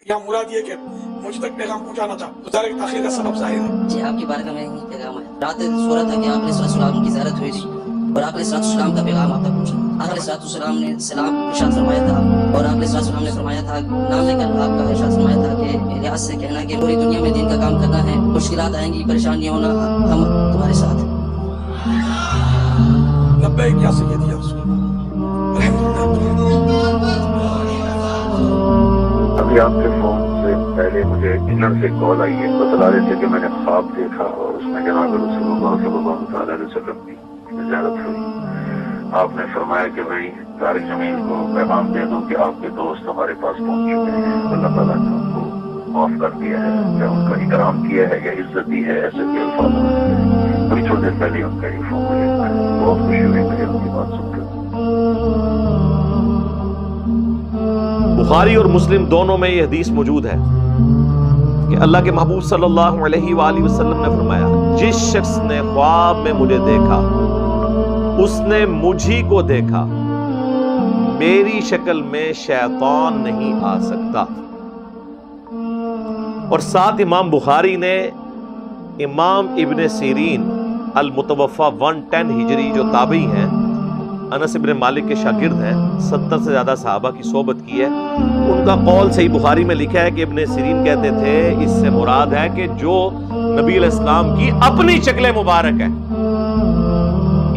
یا مراد یہ کہ مجھ تک پیغام پہنچانا تھا، تو ظاہر ہے کہ تاخیر کا سبب ظاہر ہے۔ جی آپ کی بارگاہ میں یہی پیغام ہے۔ رات صورت ہے کہ آپ علیہ السلام کی زیارت ہوئی تھی اور آپ علیہ السلام کا پیغام آپ تک پہنچا۔ آپ علیہ السلام نے سلام ارشاد فرمایا تھا اور آپ علیہ السلام نے فرمایا تھا، نام لے کر آپ کا ارشاد فرمایا تھا کہ لحاظ سے کہنا کہ پوری دنیا میں دین کا کام کرنا ہے، مشکلات آئیں گی، پریشانیاں ہونا، ہم تمہارے ساتھ ہیں۔ لبیک یا سیدی یا رسول اللہ، الحمدللہ۔ ابھی آپ کے فون سے پہلے مجھے انگلینڈ سے کال آئی ہے، بتا رہے تھے کہ میں نے خواب دیکھا اور اس میں جناب رسول اللہ صلی اللہ تعالی علیہ وسلم کی زیارت ہوئی۔ آپ نے فرمایا کہ میں طارق جمیل کو پیغام دے دوں کہ آپ کے دوست ہمارے پاس پہنچ چکے ہیں، اللہ تعالیٰ نے ان کو معاف کر دیا ہے، یا ان کا اکرام کیا ہے یا عزت دی ہے، ایسے کے الفاظ ہیں۔ ابھی تھوڑی دیر پہلے ان کا یہ فون مجھے بہت خوشی ہوئی مجھے ان کی بات سن کر۔ بخاری اور مسلم دونوں میں یہ حدیث موجود ہے کہ اللہ کے محبوب صلی اللہ علیہ وآلہ وسلم نے فرمایا، جس شخص نے خواب میں مجھے دیکھا اس نے مجھی کو دیکھا، میری شکل میں شیطان نہیں آ سکتا۔ اور ساتھ امام بخاری نے امام ابن سیرین المتوفا 110 ہجری جو تابعی ہیں، انس ابن مالک کے شاگرد ہیں، 70 سے زیادہ صحابہ کی صحبت کی ہے، ان کا قول صحیح بخاری میں لکھا ہے کہ ابن سیرین کہتے تھے اس سے مراد ہے کہ جو نبی علیہ السلام کی اپنی شکل مبارک ہے،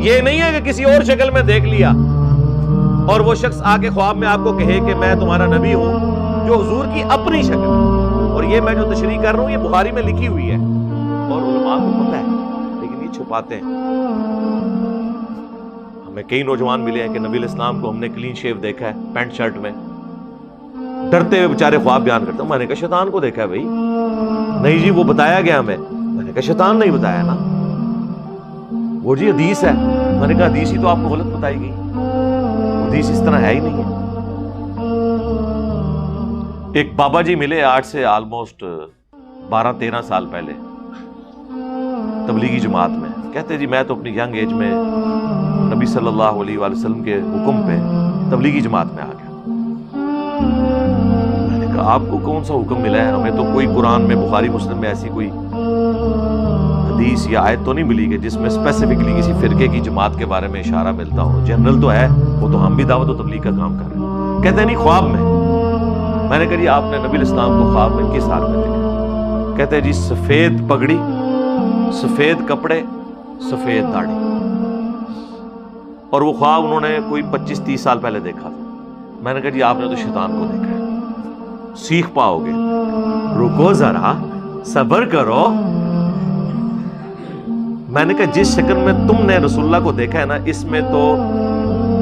یہ نہیں ہے کہ کسی اور شکل میں دیکھ لیا اور وہ شخص آ کے خواب میں آپ کو کہے کہ میں تمہارا نبی ہوں، جو حضور کی اپنی شکل ہے۔ اور یہ میں جو تشریح کر رہا ہوں یہ بخاری میں لکھی ہوئی ہے اور علماء کو پتہ ہے، لیکن یہ چھپاتے ہیں۔ ہمیں کئی نوجوان ملے ہیں کہ نبی علیہ السلام کو ہم نے کلین شیو دیکھا ہے، پینٹ شرٹ میں، ڈرتے ہوئے بیچارے خواب بیان کرتے ہیں۔ میں نے کہا شیطان کو دیکھا ہے بھائی، نہیں جی وہ بتایا گیا ہمیں۔ میں نے کہا شیطان نہیں بتایا نا، وہ جی حدیث ہے۔ میں نے کہا حدیث ہی تو آپ کو غلط بتائی گئی، حدیث اس طرح ہے ہی نہیں ہے۔ ایک بابا جی ملے آج سے آلموسٹ 12-13 سال پہلے تبلیغی جماعت میں، کہتے جی میں تو اپنی ینگ ایج میں نبی صلی اللہ علیہ وآلہ وسلم کے حکم پہ تبلیغی جماعت میں آ گیا۔ میں نے کہا آپ کو کون سا حکم ملا ہے؟ ہمیں تو کوئی قرآن میں، بخاری مسلم میں ایسی کوئی حدیث یا آیت تو نہیں ملی کہ جس میں اسپیسیفکلی کسی فرقے کی جماعت کے بارے میں اشارہ ملتا ہو۔ جنرل تو ہے، وہ تو ہم بھی دعوت و تبلیغ کا کام کر رہے ہیں۔ کہتے نہیں خواب میں۔ میں نے کہا جی آپ نے نبی علیہ السلام کو خواب میں کس حال میں دیکھا؟ کہتے جی سفید پگڑی، سفید کپڑے، سفید داڑھی، اور وہ خواب انہوں نے کوئی 25-30 سال پہلے دیکھا تھا۔ میں نے کہا جی آپ نے تو شیطان کو دیکھا ہے، سیکھ پاؤ گے، رکو ذرا صبر کرو۔ میں نے کہا جس شکل میں تم نے رسول اللہ کو دیکھا ہے نا، اس میں تو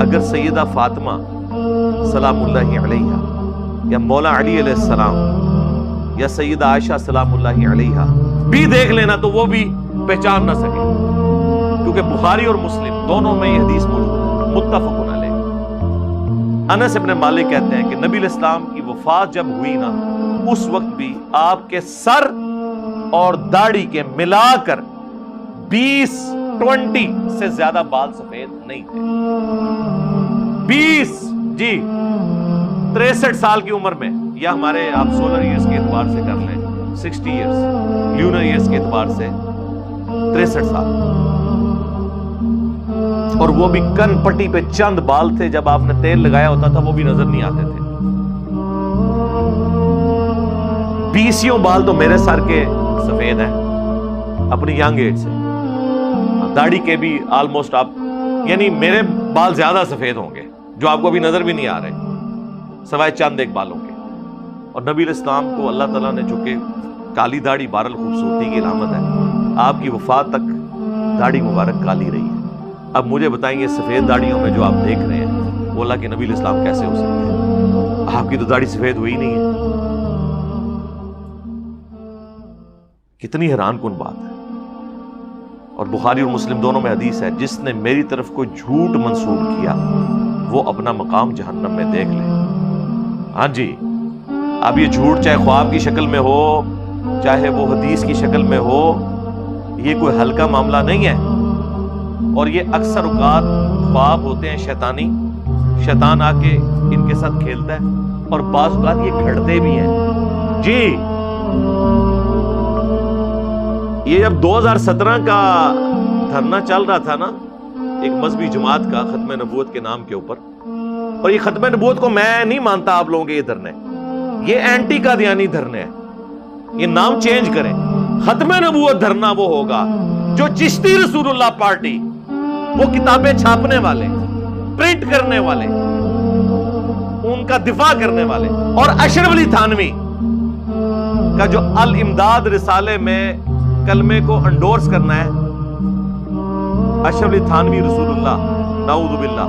اگر سیدہ فاطمہ سلام اللہ علیہا یا مولا علی علیہ السلام یا سیدہ عائشہ سلام اللہ علیہا بھی دیکھ لینا تو وہ بھی پہچان نہ سکے، کیونکہ بخاری اور مسلم دونوں میں یہ حدیث موجود ہے، متفق علیہ۔ انس ابن مالک کہتے ہیں کہ نبی علیہ السلام کی وفات جب ہوئی نا، اس وقت بھی آپ کے سر اور داڑھی کے ملا کر 20 سے زیادہ بال سفید نہیں تھے۔ 20 جی 63 سال کی عمر میں، یا ہمارے آپ سولر ایئرز کے اعتبار سے کر لیں 60 ایئرز، لیونر ایئرز کے اعتبار سے 63 سال، اور وہ بھی کن پٹی پہ چند بال تھے، جب آپ نے تیل لگایا ہوتا تھا وہ بھی نظر نہیں آتے تھے۔ 20 بال تو میرے سر کے سفید ہیں اپنی ینگ ایج سے، داڑھی کے بھی آلموسٹ آپ، یعنی میرے بال زیادہ سفید ہوں گے جو آپ کو ابھی نظر بھی نہیں آ رہے، سوائے چند ایک بالوں کے۔ اور نبی علیہ السلام کو اللہ تعالیٰ نے چونکہ کالی داڑھی بہرحال خوبصورتی کی علامت ہے، آپ کی وفات تک داڑھی مبارک کالی رہی ہے۔ اب مجھے بتائیں یہ سفید داڑھیوں میں جو آپ دیکھ رہے ہیں وہ اللہ کے نبی علیہ السلام کیسے ہو سکتے ہیں؟ آپ کی تو داڑھی سفید ہوئی نہیں ہے۔ کتنی حیران کن بات ہے۔ اور بخاری اور مسلم دونوں میں حدیث ہے، جس نے میری طرف کوئی جھوٹ منسوب کیا وہ اپنا مقام جہنم میں دیکھ لے۔ ہاں جی، اب یہ جھوٹ چاہے خواب کی شکل میں ہو، چاہے وہ حدیث کی شکل میں ہو، یہ کوئی ہلکا معاملہ نہیں ہے۔ اور یہ اکثر اوقات خواب ہوتے ہیں شیطانی، شیطان آ کے ان کے ساتھ کھیلتا ہے، اور بعض اوقات یہ گھڑتے بھی ہیں۔ جی یہ جب 2017 کا دھرنا چل رہا تھا نا ایک مذہبی جماعت کا ختم نبوت کے نام کے اوپر، اور یہ ختم نبوت کو میں نہیں مانتا آپ لوگوں کے یہ دھرنے، یہ اینٹی قادیانی دھرنے ہیں، یہ نام چینج کریں۔ ختم نبوت دھرنا وہ ہوگا جو چشتی رسول اللہ پارٹی، وہ کتابیں چھاپنے والے، پرنٹ کرنے والے، ان کا دفاع کرنے والے، اور اشرف علی تھانوی کا جو الامداد رسالے میں کلمے کو انڈورس کرنا ہے، اشرف علی تھانوی رسول اللہ نعوذ باللہ،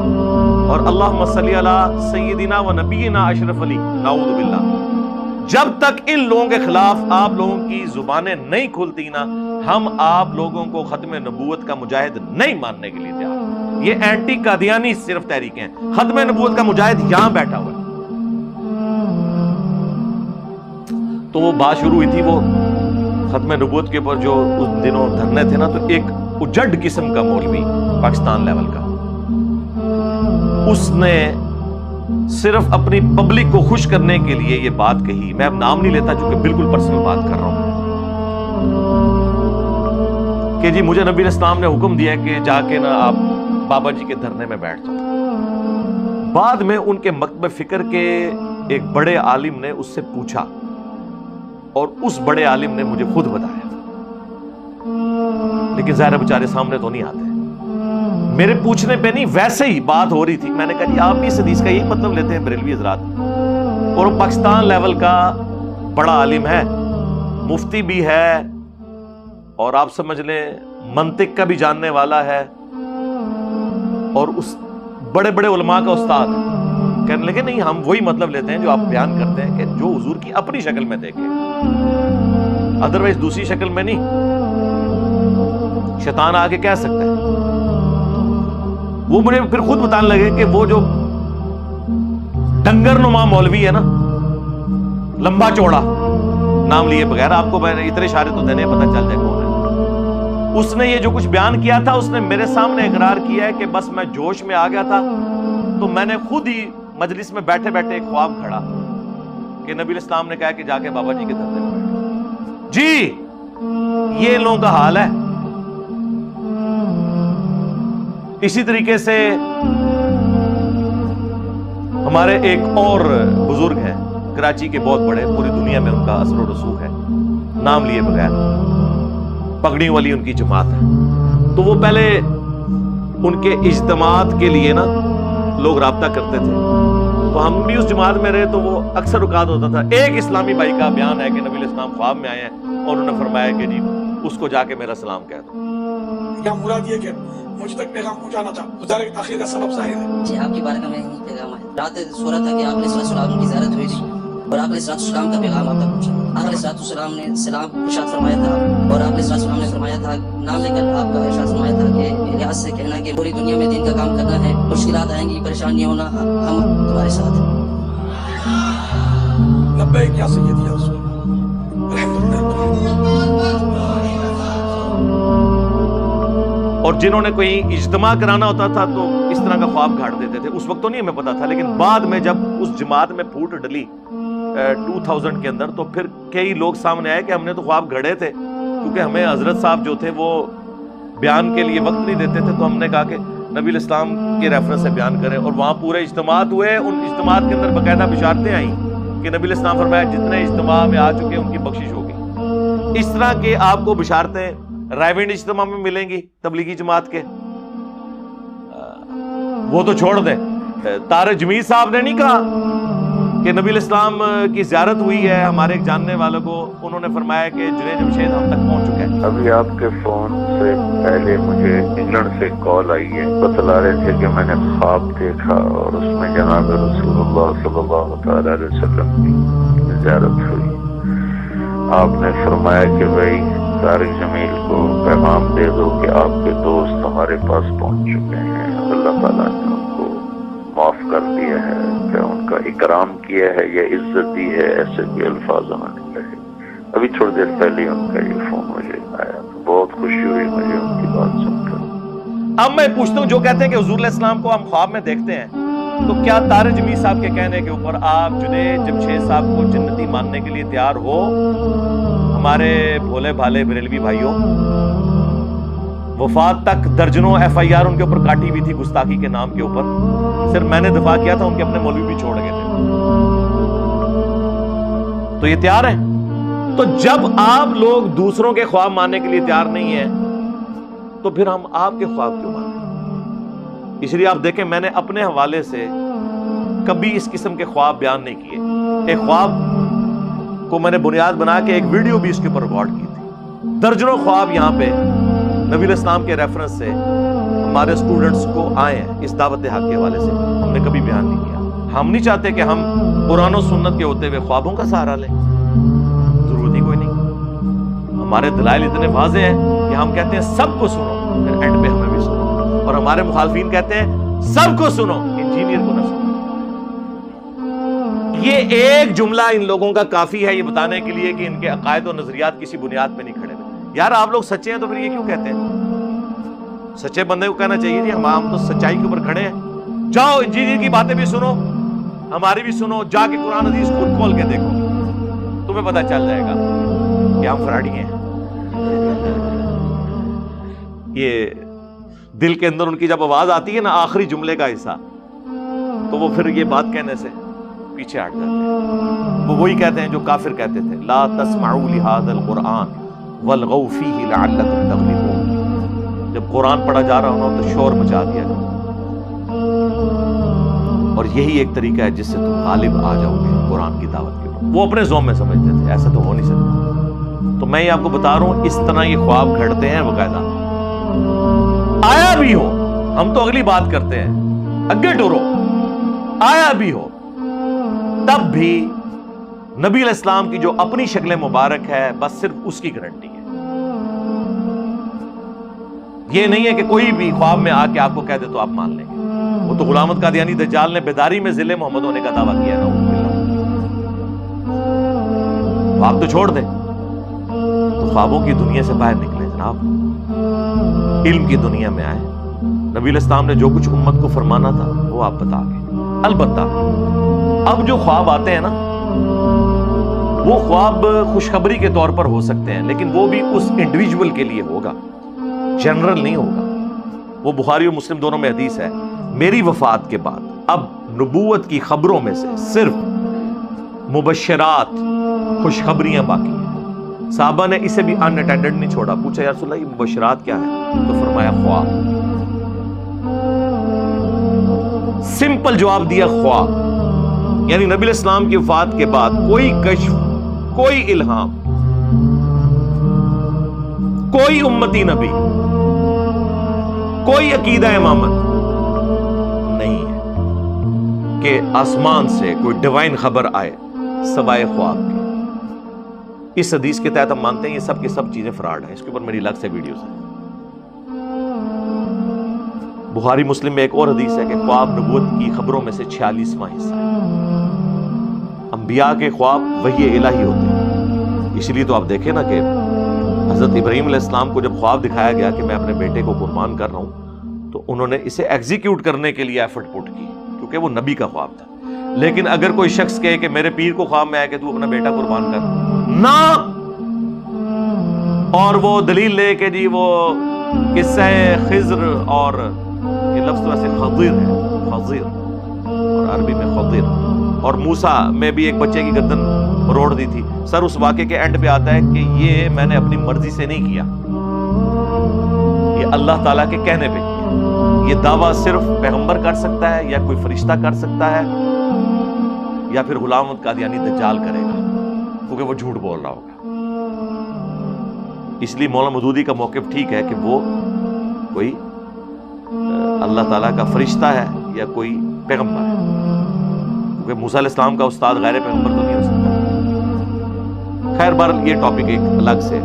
اور اللہم صلی علی سیدنا و نبینا اشرف علی نعوذ باللہ، جب تک ان لوگوں کے خلاف آپ لوگوں کی زبانیں نہیں کھلتی نا، ہم آپ لوگوں کو ختم نبوت کا مجاہد نہیں ماننے کے لیے تیار۔ یہ اینٹی قادیانی صرف تحریکیں ہیں، ختم نبوت کا مجاہد یہاں بیٹھا ہوا ہے۔ تو وہ بات شروع ہوئی تھی وہ ختم نبوت کے اوپر جو اس دنوں دھرنے تھے نا، تو ایک اجڑ قسم کا مولوی پاکستان لیول کا، اس نے صرف اپنی پبلک کو خوش کرنے کے لیے یہ بات کہی، میں اب نام نہیں لیتا چونکہ بالکل پرسنل بات کر رہا ہوں، کہ جی مجھے نبی اسلام نے حکم دیا کہ جا کے نا آپ بابا جی کے دھرنے میں بیٹھ جاؤ۔ بعد میں ان کے مکتب فکر کے ایک بڑے عالم نے اس سے پوچھا، اور اس بڑے عالم نے مجھے خود بتایا، لیکن ظاہر بیچارے سامنے تو نہیں آتے، میرے پوچھنے پہ نہیں، ویسے ہی بات ہو رہی تھی، میں نے کہا جی آپ بھی اس حدیث کا یہی مطلب لیتے ہیں بریلوی حضرات، اور وہ پاکستان لیول کا بڑا عالم ہے، مفتی بھی ہے، اور آپ سمجھ لیں منطق کا بھی جاننے والا ہے، اور اس بڑے بڑے علماء کا استاد ہے، کہنے لگے نہیں ہم وہی مطلب لیتے ہیں جو آپ بیان کرتے ہیں کہ جو حضور کی اپنی شکل میں دیکھے، ادروائز دوسری شکل میں نہیں، شیطان آگے کہہ سکتا ہے۔ وہ مجھے پھر خود بتانے لگے کہ وہ جو ڈنگر نما مولوی ہے نا، لمبا چوڑا، نام لیے بغیر آپ کو میں اتنے اشارے تو دینے پتہ چل جائے کون ہے، اس نے یہ جو کچھ بیان کیا تھا، اس نے میرے سامنے اقرار کیا ہے کہ بس میں جوش میں آ گیا تھا، تو میں نے خود ہی مجلس میں بیٹھے بیٹھے ایک خواب کھڑا کہ نبی اسلام نے کہا کہ جا کے بابا جی کے دھرنے میں بیٹھو۔ جی یہ لوگوں کا حال ہے۔ اسی طریقے سے ہمارے ایک اور بزرگ ہیں کراچی کے، بہت بڑے، پوری دنیا میں ان کا اثر و رسوخ ہے، نام لیے بغیر، پگڑی والی ان کی جماعت ہے، تو وہ پہلے ان کے اجتماعات کے لیے نا لوگ رابطہ کرتے تھے، تو ہم بھی اس جماعت میں رہے، تو وہ اکثر اوقات ہوتا تھا، ایک اسلامی بھائی کا بیان ہے کہ نبی علیہ السلام خواب میں آئے ہیں اور انہوں نے فرمایا کہ جی اس کو جا کے میرا سلام کہہ دو۔ کیا مراد یہ کہ مجھ تک پیغام پہنچانا تھا، گزارے کی تاخیر کا سبب ظاہر ہے؟ جی آپ کی بارگاہ میں یہی پیغام ہے۔ رات صورت تھا کہ آپ علیہ السلام کی زیارت ہوئی تھی، اور آپ علیہ السلام کا پیغام آپ تک پہنچا۔ آپ علیہ السلام نے سلام ارشاد فرمایا تھا، اور آپ علیہ السلام نے فرمایا تھا، نام لے کر آپ کا ارشاد فرمایا تھا کہ لحاظ سے کہنا کہ پوری دنیا میں دین کا کام کرنا ہے، مشکلات آئیں گی، پریشانیاں ہونا، ہم تمہارے ساتھ ہیں۔ لبیک یا سیدی یا رسول اللہ، الحمدللہ۔ اور جنہوں نے کوئی اجتماع کرانا ہوتا تھا تو اس طرح کا خواب گھاڑ دیتے تھے، اس وقت تو نہیں ہمیں پتا تھا، لیکن بعد میں جب اس جماعت میں پھوٹ ڈلی 2000 کے اندر، تو پھر کئی لوگ سامنے آئے کہ ہم نے تو خواب گھڑے تھے، کیونکہ ہمیں حضرت صاحب جو تھے وہ بیان کے لیے وقت نہیں دیتے تھے، تو ہم نے کہا کہ نبی علیہ السلام کے ریفرنس سے بیان کریں، اور وہاں پورے اجتماعات ہوئے، ان اجتماعات کے اندر باقاعدہ بشارتیں آئیں کہ نبی علیہ السلام فرمایا جتنے اجتماع میں آ چکے ان کی بخشش ہوگی۔ اس طرح کے آپ کو بشارتیں رائیونڈ اجتماع میں ملیں گی تبلیغی جماعت کے، وہ تو چھوڑ دیں، طارق جمیل صاحب نے نہیں کہا کہ نبی علیہ السلام کی زیارت ہوئی ہے ہمارے ایک جاننے والوں کو، انہوں نے فرمایا کہ جنید جمشید ہم تک پہنچ چکے ہیں۔ ابھی آپ کے فون سے پہلے مجھے انگلینڈ سے کال آئی ہے، بتلا رہے تھے کہ میں نے خواب دیکھا اور اس میں جناب رسول اللہ صلی اللہ تعالی علیہ وسلم کی زیارت ہوئی۔ آپ نے فرمایا کہ بھائی طارق جمیل کو پیغام دے دو کہ آپ کے دوست ہمارے پاس پہنچ چکے ہیں، اللہ تعالیٰ نے ان کو معاف کر دیا ہے، کہ ان کا اکرام کیا ہے یا عزت دی ہے، ایسے بھی الفاظ انہوں نے کہے۔ ابھی تھوڑی دیر پہلے ان کا یہ فون مجھے آیا، تو بہت خوشی ہوئی مجھے ان کی بات سن کر۔ اب میں پوچھتا ہوں جو کہتے ہیں کہ حضور علیہ السلام کو ہم خواب میں دیکھتے ہیں، تو کیا طارق جمیل صاحب کے کہنے کے اوپر آپ جنید جمشید صاحب کو جنتی ماننے کے لیے تیار ہو؟ ہمارے بھولے بھالے بریلوی بھائیوں، وفات تک درجنوں ایف آئی آر ان کے اوپر کاٹی ہوئی تھی گستاخی کے نام کے اوپر، صرف میں نے دفاع کیا تھا، ان کے اپنے مولوی بھی چھوڑ گئے تھے۔ تو یہ تیار ہیں؟ تو جب آپ لوگ دوسروں کے خواب ماننے کے لیے تیار نہیں ہیں تو پھر ہم آپ کے خواب کیوں مانیں؟ اس لیے آپ دیکھیں، میں نے اپنے حوالے سے کبھی اس قسم کے خواب بیان نہیں کیے۔ ایک خواب کو میں نے بنیاد بنا کے ایک ویڈیو بھی اس کے اوپر ریکارڈ کی تھی۔ درجنوں خواب یہاں پہ نبی الاسلام کے ریفرنس سے ہمارے سٹوڈنٹس کو آئے ہیں اس دعوت حق کے حوالے سے، ہم نے کبھی بیان نہیں کیا۔ ہم نہیں چاہتے کہ ہم قرآن و سنت کے ہوتے ہوئے خوابوں کا سہارا لیں، ضرورت ہی کوئی نہیں۔ ہمارے دلائل اتنے واضح ہیں کہ ہم کہتے ہیں سب کو سنو، پھر اینڈ پہ ہمیں بھی سنو، اور ہمارے مخالفین کہتے ہیں سب کو سنو، انجینئر کو نہ سنو۔ یہ ایک جملہ ان لوگوں کا کافی ہے یہ بتانے کے لیے کہ ان کے عقائد و نظریات کسی بنیاد پہ نہیں کھڑے ہوئے۔ یار آپ لوگ سچے ہیں تو پھر یہ کیوں کہتے ہیں؟ سچے بندے کو کہنا چاہیے جی ہم تو سچائی کے اوپر کھڑے ہیں، جاؤ انجینئر کی باتیں بھی سنو، ہماری بھی سنو، جا کے قرآن حدیث خود کھول کے دیکھو، تمہیں پتہ چل جائے گا کہ ہم فراڈی ہیں۔ یہ دل کے اندر ان کی جب آواز آتی ہے نا آخری جملے کا حصہ، تو وہ پھر یہ بات کہنے سے پیچھے ہٹ جاتے ہیں۔ وہ وہی کہتے ہیں جو کافر کہتے تھے، لا تسمعوا لهذا القرآن والغوا فيه لعلكم تغلبون۔ جب قرآن پڑھا جا رہا ہو تو شور مچا دیا کرو، اور یہی ایک طریقہ ہے جس سے تم غالب آ جاؤ گے قرآن کی دعوت کے اوپر۔ وہ اپنے ذوق میں سمجھتے تھے، ایسا تو ہو نہیں سکتا۔ تو میں یہ آپ کو بتا رہا ہوں اس طرح یہ خواب گھڑتے ہیں باقاعدہ، آیا بھی ہو، ہم تو اگلی بات کرتے ہیں، اگے ٹورو، آیا بھی ہو تب بھی نبی علیہ السلام کی جو اپنی شکل مبارک ہے بس صرف اس کی گارنٹی ہے۔ یہ نہیں ہے کہ کوئی بھی خواب میں آ کے آپ کو کہہ دے تو آپ مان لیں گے۔ وہ تو غلامت قادیانی دجال نے بیداری میں ذل محمد ہونے کا دعویٰ کیا نا، خواب تو چھوڑ دیں، تو خوابوں کی دنیا سے باہر نکلے جناب، علم کی دنیا میں آئے۔ نبی علیہ السلام نے جو کچھ امت کو فرمانا تھا وہ آپ بتا گئے۔ البتہ اب جو خواب آتے ہیں نا وہ خواب خوشخبری کے طور پر ہو سکتے ہیں، لیکن وہ بھی اس انڈیویجول کے لیے ہوگا، جنرل نہیں ہوگا۔ وہ بخاری اور مسلم دونوں میں حدیث ہے، میری وفات کے بعد اب نبوت کی خبروں میں سے صرف مبشرات، خوشخبریاں باقی ہیں۔ صحابہ نے اسے بھی ان اٹینڈڈ نہیں چھوڑا، پوچھا یا رسول اللہ یہ مبشرات کیا ہے؟ تو فرمایا خواب۔ سمپل جواب دیا، خواب۔ یعنی نبی علیہ السلام کی وفات کے بعد کوئی کشف، کوئی الہام، کوئی امتی نبی، کوئی عقیدہ امامت نہیں ہے کہ آسمان سے کوئی ڈیوائن خبر آئے سوائے خواب کے۔ اس حدیث کے تحت ہم مانتے ہیں یہ سب کی سب چیزیں فراڈ ہیں، اس کے اوپر میری الگ سے ویڈیوز ہیں۔ بخاری مسلم میں ایک اور حدیث ہے کہ خواب نبوت کی خبروں میں سے 46واں حصہ ہے۔ انبیاء کے خواب وحی الہی ہوتے ہیں، اس لیے تو آپ دیکھیں نا کہ حضرت ابراہیم علیہ السلام کو جب خواب دکھایا گیا کہ میں اپنے بیٹے کو قربان کر رہا ہوں تو انہوں نے اسے ایگزیکیوٹ کرنے کے لیے ایفرٹ پٹ کی، کیونکہ وہ نبی کا خواب تھا۔ لیکن اگر کوئی شخص کہے کہ میرے پیر کو خواب میں آیا کہ تو اپنا بیٹا قربان کر، نہ، اور وہ دلیل لے کے جی وہ قصہ خضر، اور یہ لفظ ویسے خضر ہے، خضر اور عربی میں خضر، اور موسیٰ میں بھی ایک بچے کی گردن روڑ دی تھی۔ سر اس واقعے کے اینڈ پہ آتا ہے کہ یہ میں نے اپنی مرضی سے نہیں کیا، یہ اللہ تعالیٰ کے کہنے پہ کیا۔ یہ دعویٰ صرف پیغمبر کر سکتا ہے یا کوئی فرشتہ کر سکتا ہے یا پھر غلامت قادیانی دجال کرے گا، کیونکہ وہ جھوٹ بول رہا ہوگا۔ اس لیے مولانا مودودی کا موقف ٹھیک ہے کہ وہ کوئی اللہ تعالیٰ کا فرشتہ ہے یا کوئی پیغمبر ہے، کیونکہ موسیٰ علیہ السلام کا استاد غیر پیغمبر تو نہیں ہو سکتا۔ خیر بہرحال یہ ٹاپک ایک الگ سے۔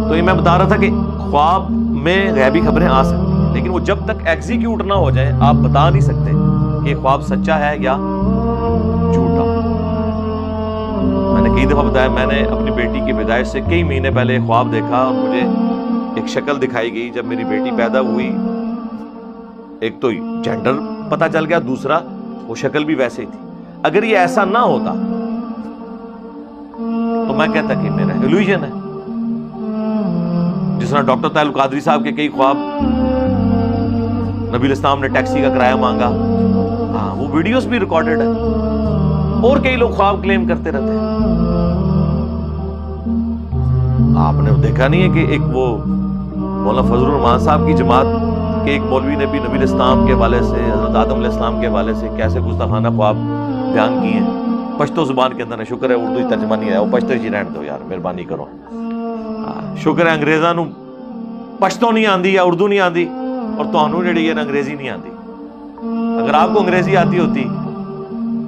تو یہ میں بتا رہا تھا کہ خواب میں غیبی خبریں آ سکتی ہیں، لیکن وہ جب تک ایگزیکیوٹ نہ ہو جائیں آپ بتا نہیں سکتے کہ خواب سچا ہے یا جھوٹا۔ میں نے کئی دفعہ بتایا، میں نے اپنی بیٹی کی پیدائش سے کئی مہینے پہلے خواب دیکھا اور مجھے ایک شکل دکھائی گئی۔ جب میری بیٹی پیدا ہوئی، ایک تو جینڈر پتہ چل گیا دوسرا، وہ شکل بھی ویسے ہی تھی. اگر یہ ایسا نہ ہوتا تو میں کہتا کہ میرا ایلوژن ہے. جس طرح ڈاکٹر طاہر القادری صاحب کے کئی خواب، نبی الاسلام نے ٹیکسی کا کرایہ مانگا، ہاں وہ ویڈیوز بھی ریکارڈڈ ہے، اور کئی لوگ خواب کلیم کرتے رہتے ہیں. آپ نے دیکھا نہیں ہے کہ ایک وہ مولانا فضل الرحمان صاحب کی جماعت کے ایک مولوی نے بھی نبی الاسلام کے حوالے سے، حضرت آدم علیہ السلام کے حوالے سے کیسے گستاخانہ خواب بیان کیے ہیں پشتو زبان کے اندر. شکر ہے اردو ترجمہ نہیں آیا، وہ پشتو ہی رہن دو یار، مہربانی کرو. شکر ہے انگریزاں نو پشتو نہیں آندی یا اردو نہیں آندی، اور تانوں جڑی ہے انگریزی نہیں آندی. اگر آپ کو انگریزی آتی ہوتی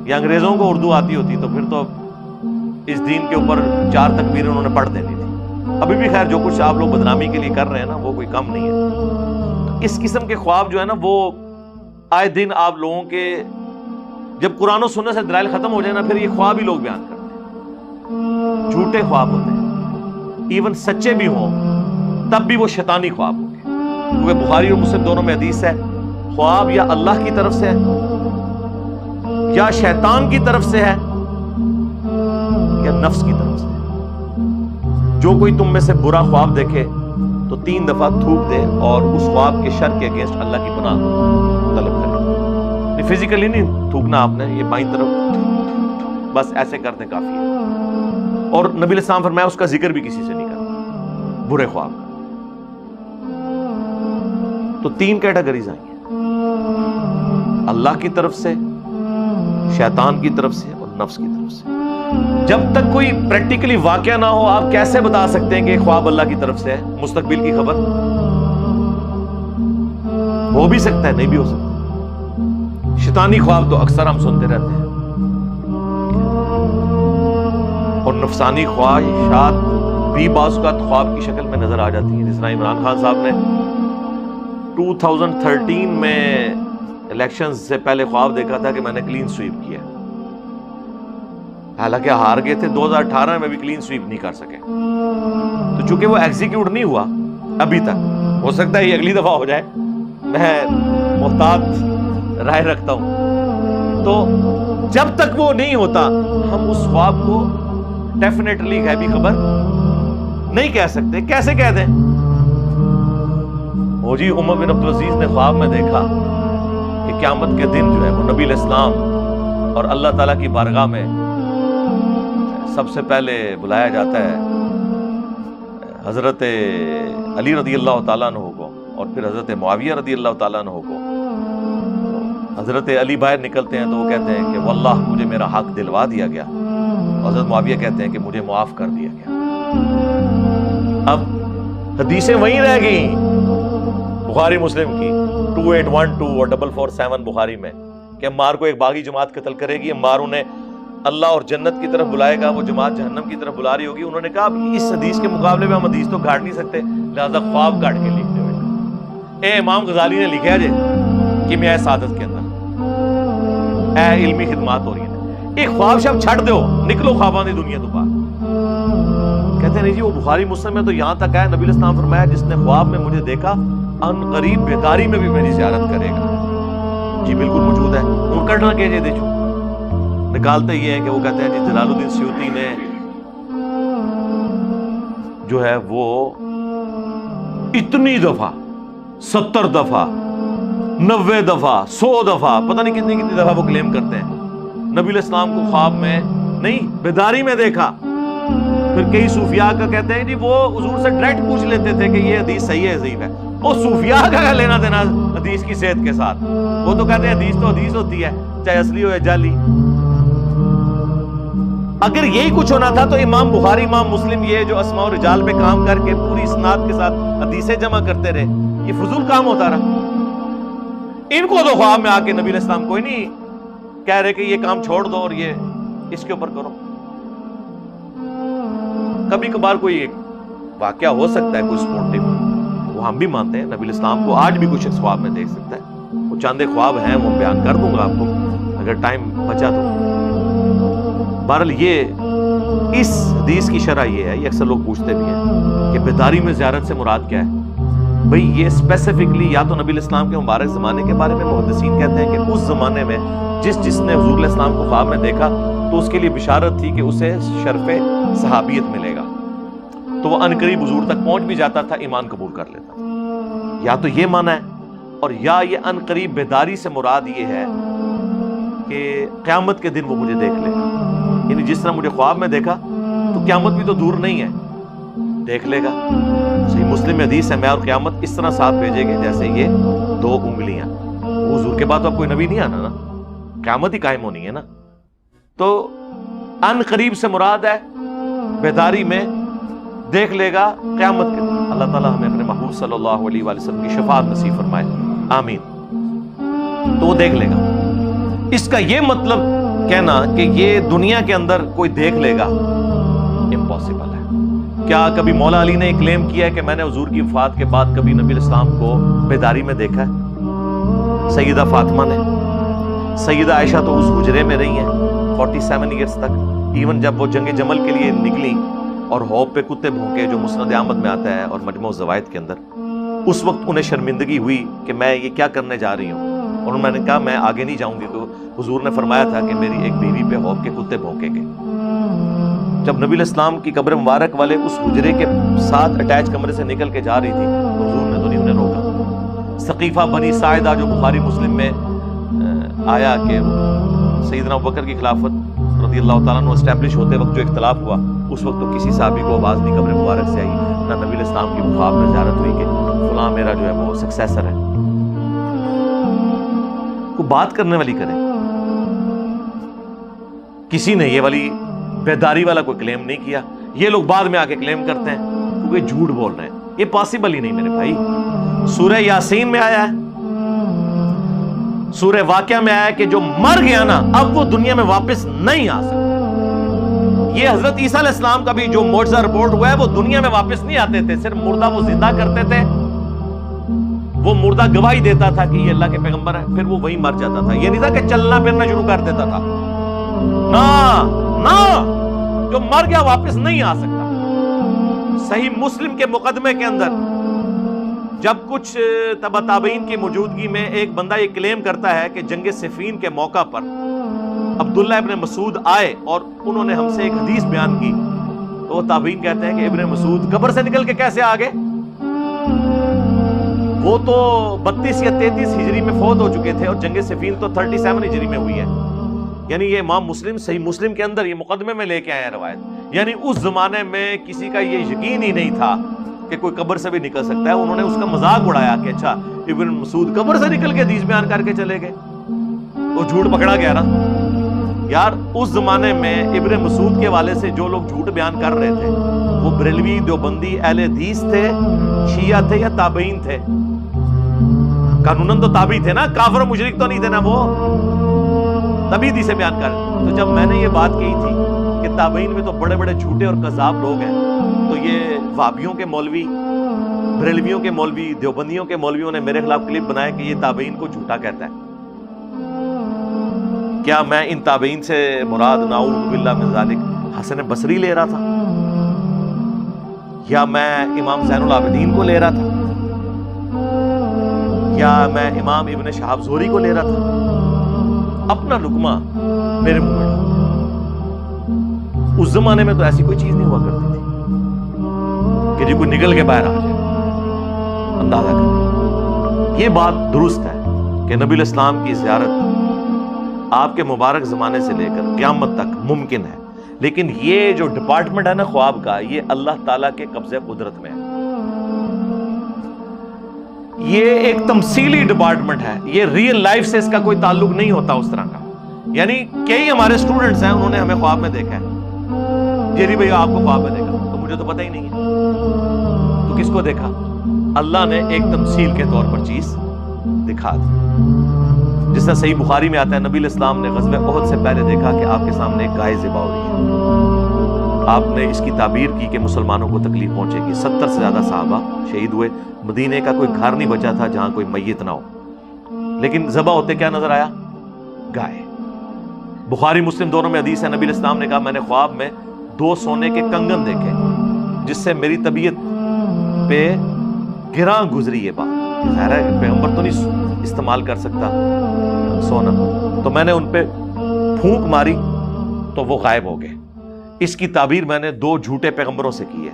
یا انگریزوں کو اردو آتی ہوتی تو پھر تو اس دین کے اوپر 4 تکبیریں انہوں نے پڑھ دینی تھی. ابھی بھی خیر جو کچھ آپ لوگ بدنامی کے لیے کر رہے ہیں نا وہ کوئی کم نہیں ہے. اس قسم کے خواب جو ہے نا وہ آئے دن آپ لوگوں کے، جب قرآن و سنت سے دلائل ختم ہو جائے نا، پھر یہ خواب ہی لوگ بیان کرتے ہیں. جھوٹے خواب ہوتے ہیں، ایون سچے بھی ہوں تب بھی وہ شیطانی خواب ہوں گے. کیونکہ بخاری اور مسلم دونوں میں حدیث ہے، خواب یا اللہ کی طرف سے ہے یا شیطان کی طرف سے ہے یا نفس کی طرف سے ہے. جو کوئی تم میں سے برا خواب دیکھے تو 3 دفعہ تھوک دے اور اس خواب کے شر کے اگینسٹ اللہ کی پناہ طلب کرے. فزیکلی نہیں تھوکنا آپ نے، یہ بائیں طرف بس ایسے کرتے کافی ہے. اور نبی علیہ السلام فرمایا اس کا ذکر بھی کسی سے نہیں کرنا برے خواب کا. تو 3 کیٹیگریز آئی ہیں، اللہ کی طرف سے، شیطان کی طرف سے اور نفس کی طرف سے. جب تک کوئی پریکٹیکلی واقعہ نہ ہو آپ کیسے بتا سکتے ہیں کہ خواب اللہ کی طرف سے ہے؟ مستقبل کی خبر ہو بھی سکتا ہے، نہیں بھی ہو سکتا. شیطانی خواب تو اکثر ہم سنتے رہتے ہیں، اور نفسانی خواہشات بھی بعض اوقات خواب کی شکل میں نظر آ جاتی ہیں. جس طرح عمران خان صاحب نے 2013 میں الیکشنز سے پہلے خواب دیکھا تھا کہ میں نے کلین سویپ کیا، حالانکہ ہار گئے تھے. 2018 میں بھی کلین سویپ نہیں کر سکے. تو چونکہ وہ ایگزیکیوٹ نہیں ہوا ابھی تک، ہو سکتا ہے یہ اگلی دفعہ ہو جائے، میں محتاط رائے رکھتا ہوں. تو جب تک وہ نہیں ہوتا ہم اس خواب کو ڈیفینیٹلی غیبی خبر نہیں کہہ سکتے. کیسے کہہ دیں؟ وہ جی عمر بن عبدالعزیز نے خواب میں دیکھا کہ قیامت کے دن جو ہے وہ نبی علیہ السلام اور اللہ تعالیٰ کی بارگاہ میں سب سے پہلے بلایا جاتا ہے حضرت علی رضی اللہ تعالیٰ عنہ کو اور پھر حضرت معاویہ رضی اللہ تعالیٰ عنہ کو. حضرت علی باہر نکلتے ہیں تو وہ کہتے ہیں کہ واللہ مجھے میرا حق دلوا دیا گیا. حضرت معاویہ کہتے ہیں کہ مجھے معاف کر دیا گیا. اب حدیثیں وہیں رہ گئیں بخاری مسلم کی 2812 اور 447 بخاری میں کہ عمار کو ایک باغی جماعت قتل کرے گی. عمار انہیں اللہ اور جنت کی طرف بلائے گا، وہ جماعت جہنم کی طرف بلا رہی ہوگی. انہوں نے کہا اب اس حدیث کے مقابلے میں ہم حدیث تو گھاٹ نہیں سکتے، لہذا خواب گھاٹ کے لکھ دو. اے امام غزالی نے لکھا ہے کہ میں سعادت کے اندر اے علمی خدمات ہو رہی ہیں، ایک خواب شب چھڑ دو، نکلو خواباں دی دنیا تو باہر. کہتے ہیں نہیں جی وہ بخاری مسلم میں تو یہاں تک ہے نبی علیہ السلام فرمایا جس نے خواب میں مجھے دیکھا ان قریب بیداری میں بھی میری زیارت کرے گا. جی بالکل موجود ہے. ان کرنا کہ جی دیکھو نکالتے یہ ہے کہ وہ کہتے ہیں جی جلال الدین سیوطی نے جو ہے وہ اتنی دفعہ 70 دفعہ 90 دفعہ 100 دفعہ پتہ نہیں کتنی دفعہ وہ کلیم کرتے ہیں نبی علیہ السلام کو خواب میں نہیں بیداری میں دیکھا. پھر کئی صوفیاء کا کہتے ہیں جی وہ حضور سے ڈائریکٹ پوچھ لیتے تھے کہ یہ حدیث صحیح ہے ضعیف ہے. وہ صوفیاء کا لینا دینا حدیث کی صحت کے ساتھ؟ وہ تو کہتے ہیں حدیث تو حدیث ہوتی ہے چاہے اصلی ہو یا جعلی. اگر یہی کچھ ہونا تھا تو امام بخاری امام مسلم یہ جو اسماء و رجال پہ کام کر کے پوری اسناد کے ساتھ حدیثیں جمع کرتے رہے، یہ فضول کام ہوتا رہا. ان کو تو خواب میں آ کے نبی علیہ السلام کوئی نہیں کہہ رہے کہ یہ کام چھوڑ دو اور یہ اس کے اوپر کرو. کبھی کبھار کوئی ایک واقعہ ہو سکتا ہے کوئی سپورٹنگ، وہ ہم بھی مانتے ہیں نبی علیہ السلام کو آج بھی کوئی شخص خواب میں دیکھ سکتا ہے. وہ چاندے خواب ہیں وہ بیان کر دوں گا آپ کو اگر ٹائم بچا تو. بہرحال یہ اس حدیث کی شرح یہ ہے، یہ اکثر لوگ پوچھتے بھی ہیں کہ بیداری میں زیارت سے مراد کیا ہے. بھئی یہ اسپیسیفکلی یا تو نبی الاسلام کے مبارک زمانے کے بارے میں محدثین کہتے ہیں کہ اس زمانے میں جس نے حضور علیہ السلام کو خواب میں دیکھا تو اس کے لیے بشارت تھی کہ اسے شرف صحابیت ملے گا، تو وہ عنقریب حضور تک پہنچ بھی جاتا تھا، ایمان قبول کر لیتا تھا۔ یا تو یہ معنی ہے، اور یا یہ عنقریب بیداری سے مراد یہ ہے کہ قیامت کے دن وہ مجھے دیکھ لے گا، یعنی جس طرح مجھے خواب میں دیکھا تو قیامت بھی تو دور نہیں ہے، دیکھ لے گا۔ صحیح مسلم میں حدیث ہے میں اور قیامت اس طرح ساتھ بھیجے گے جیسے یہ دو انگلیاں۔ حضور کے بعد تو اب کوئی نبی نہیں آنا نا، قیامت ہی قائم ہونی ہے نا۔ تو ان قریب سے مراد ہے بیداری میں دیکھ لے گا قیامت کے دن۔ اللہ تعالیٰ ہمیں اپنے محبوب صلی اللہ علیہ وآلہ وسلم کی شفاعت نصیب فرمائے، آمین۔ تو وہ دیکھ لے گا۔ اس کا یہ مطلب کہنا کہ یہ دنیا کے اندر کوئی دیکھ لے گا امپاسبل ہے۔ کیا کبھی مولا علی نے کلیم کیا ہے کہ میں نے حضور کی وفات کے بعد کبھی نبی الاسلام کو بیداری میں دیکھا ہے؟ سیدہ فاطمہ نے، سیدہ عائشہ تو اس حجرے میں رہی ہیں 47 ایئرس تک، ایون جب وہ جنگ جمل کے لیے نکلی اور ہوب پہ کتے بھونکے جو مسند احمد میں آتا ہے اور مجموع الزوائد کے اندر، اس وقت انہیں شرمندگی ہوئی کہ میں یہ کیا کرنے جا رہی ہوں، اور میں نے کہا میں آگے نہیں جاؤں گی، تو حضور نے فرمایا تھا کہ میری ایک بیوی پہ ہوب کے کتے بھونکیں گے۔ جب نبی الاسلام کی قبر مبارک والے اس حجرے کے ساتھ اٹیچ کمرے سے نکل کے جا رہی تھی، حضور نے تو نہیں انہیں روکا۔ ثقیفہ بنی ساعدہ جو بخاری مسلم میں آیا کہ سیدنا ابوبکر کی خلافت رضی اللہ تعالیٰ عنہ اسٹیبلش ہوتے وقت جو اختلاف ہوا، اس وقت تو کسی صحابی کو آواز نہیں قبر مبارک سے آئی، نہ نبی الاسلام کی خواب میں زیارت ہوئی کہ فلاں میرا جو ہے وہ سکسیسر ہے۔ کو بات کرنے والی کرے، کسی نے یہ والی بیداری والا کوئی کلیم نہیں کیا۔ یہ لوگ بعد میں آ کے کلیم کرتے ہیں کیونکہ جھوٹ بول رہے ہیں، یہ پاسبل ہی نہیں میرے بھائی۔ سورہ یاسین میں آیا ہے، سورہ واقعہ میں آیا ہے کہ جو مر گیا نا اب وہ دنیا میں واپس نہیں آ سکتا۔ یہ حضرت عیسیٰ علیہ السلام کا بھی جو معجزہ رپورٹ ہوا ہے وہ دنیا میں واپس نہیں آتے تھے، صرف مردہ وہ زندہ کرتے تھے، وہ مردہ گواہی دیتا تھا کہ یہ اللہ کے پیغمبر ہے، پھر وہ وہی مر جاتا تھا۔ یہ نہیں تھا کہ چلنا پھرنا شروع کر دیتا تھا، نا جو مر گیا واپس نہیں آ سکتا۔ صحیح مسلم کے مقدمے کے اندر جب کچھ تبع تابعین کی موجودگی میں ایک بندہ یہ کلیم کرتا ہے کہ جنگ صفین کے موقع پر عبداللہ ابن مسعود آئے اور انہوں نے ہم سے ایک حدیث بیان کی، تو وہ تابعین کہتے ہیں کہ ابن مسعود قبر سے نکل کے کیسے آگے؟ وہ تو 32 یا 33 ہجری میں فوت ہو چکے تھے اور جنگ صفین تو 37 ہجری میں ہوئی ہے۔ یعنی یہ امام مسلم صحیح مسلم کے اندر یہ مقدمے میں لے کے آئے ہیں روایت، یعنی اس زمانے میں کسی کا یہ یقین ہی نہیں تھا کہ کوئی قبر سے بھی نکل سکتا ہے۔ انہوں نے اس کا مذاق اڑایا کہ اچھا ابن مسعود قبر سے نکل کے حدیث بیان کر کے چلے گئے، وہ جھوٹ پکڑا گیا نا یار۔ اس زمانے میں ابن مسعود کے والے سے جو لوگ جھوٹ بیان کر رہے تھے وہ بریلوی، دیوبندی، اہل حدیث تھے، شیعہ تھے یا تابعین تھے؟ قانوناً تو تابعی تھے نا، کافر و مشرک تو نہیں تھے نا وہ، تبھی حدیث بیان کر۔ تو جب میں نے یہ بات کہی تھی کہ تابعین میں تو بڑے بڑے جھوٹے اور کذاب لوگ ہیں، تو یہ وہابیوں کے مولوی، بریلویوں کے مولوی، دیوبندیوں کے مولویوں نے میرے خلاف کلپ بنائے کہ یہ تابعین کو جھوٹا کہتا ہے۔ کیا میں ان تابعین سے مراد نعوذ باللہ من ذالک حسن بصری لے رہا تھا، یا میں امام زین العابدین کو لے رہا تھا، یا میں امام ابن شہاب زہری کو لے رہا تھا؟ اپنا لقمہ میرے منہ میں ڈال۔ اس زمانے میں تو ایسی کوئی چیز نہیں ہوا کرتی تھی کہ جی کوئی نکل کے باہر آ جائے، اندازہ کریں۔ یہ بات درست ہے کہ نبی الاسلام کی زیارت آپ کے مبارک زمانے سے لے کر قیامت تک ممکن ہے، لیکن یہ جو ڈپارٹمنٹ ہے نا خواب کا، یہ اللہ تعالیٰ کے قبضے قدرت میں ہے۔ یہ ایک تمثیلی ڈپارٹمنٹ ہے، یہ ریئل لائف سے اس کا کوئی تعلق نہیں ہوتا اس طرح کا۔ یعنی کئی ہمارے سٹوڈنٹس ہیں، انہوں نے ہمیں خواب میں دیکھا ہے، جیری بھیا آپ کو خواب میں دیکھا، تو مجھے تو پتہ ہی نہیں ہے۔ تو کس کو دیکھا؟ اللہ نے ایک تمثیل کے طور پر چیز دکھا دی۔ جس طرح صحیح بخاری میں آتا ہے نبی الاسلام نے غزوہ احد سے پہلے دیکھا کہ آپ کے سامنے ایک گائے ذبح ہو رہی ہے۔ آپ نے اس کی تعبیر کی کہ مسلمانوں کو تکلیف پہنچے گی۔ 70 سے زیادہ صحابہ شہید ہوئے، مدینے کا کوئی گھر نہیں بچا تھا جہاں کوئی میت نہ ہو، لیکن ذبح ہوتے کیا نظر آیا؟ گائے۔ بخاری مسلم دونوں میں حدیث ہے، نبی الاسلام نے کہا میں نے خواب میں 2 سونے کے کنگن دیکھے جس سے میری طبیعت پہ گراں گزری یہ بات، ظاہر ہے کہ پیغمبر تو نہیں استعمال کر سکتا سونا، تو میں نے ان پہ پھونک ماری تو وہ غائب ہو گئے۔ اس کی تعبیر میں نے 2 جھوٹے پیغمبروں سے کی ہے،